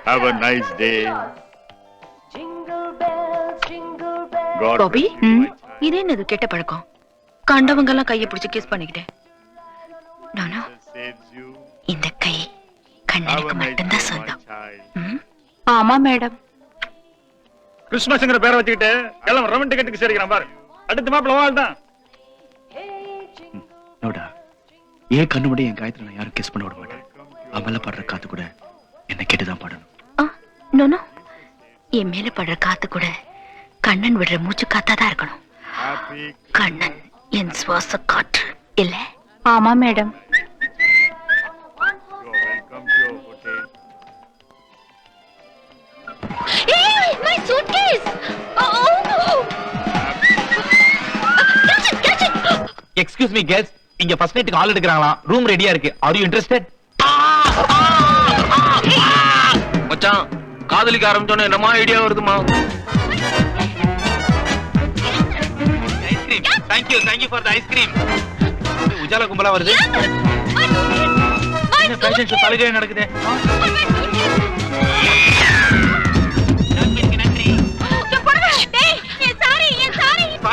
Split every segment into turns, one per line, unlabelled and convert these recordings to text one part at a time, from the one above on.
Have a nice day. God
Bobby
bless you, my child.
இது என்னது கெட்ட பழக்கம் கண்டவங்க எல்லாம் கையை பிடிச்சு கிஸ் பண்ணிக்கிட்டேன் நானா
Saves you.
இந்த கை
Have a
கண்ணனுக்கு
nice
மட்டும்தான்
day, my
சொந்தம்
child.
ஆமா மேடம்
கிறிஸ்துமஸ்ங்கிற பேரை வச்சுக்கிட்டு எல்லாம் ரவன் டிக்கெட்டுக்கு சரிக்கிறான் பாரு. அடுத்த மாப்பிள்ள வாழ் தான்.
நோடா ஏன் கண்ணு முடி என் காயத்துல நான் யாரும் கிஸ் பண்ண விட மாட்டேன். அவள பாடுற காத்து கூட என்ன கேட்டுதான் பாடணும்.
நோனோ என் மேல படுற காத்து கூட கண்ணன் விடுற மூச்சு காத்தாதான் இருக்கணும்.
Happy
கண்ணன் என் சுவாச காற்று இல்ல. ஆமா madam.
You're welcome to your hotel.
Hey, my suitcase! Oh! Catch it!
Excuse me girls, இங்க ஃபர்ஸ்ட் நைட்டுக்கு ஆல் எடுக்கறாங்களா? ரூம் ரெடியா இருக்கு. Are you interested? மச்சான், காதலிக்க ஆரம்பிச்சோனே என்னமா ஐடியா வருதுமா? Ice cream. Thank you for the ice cream. Ujala கும்பலா வருது. என்ன ஃபேஷன் ஷோ தலைகை நடக்குது?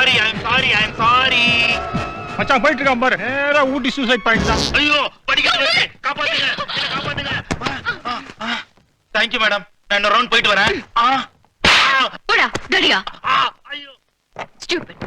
I am sorry.
மச்சான் போயிட்டு இருக்கான் பாரு. நேரா ஊட்டி சூசைட் பாயிண்ட் தான்.
ஐயோ படிக்காதே, காப்பாத்துங்க, என்ன காப்பாத்துங்க. Thank you madam. நான் ரவுண்ட் போயிட்டு வரேன்.
போடா, டடியா.
ஐயோ.
Stupid.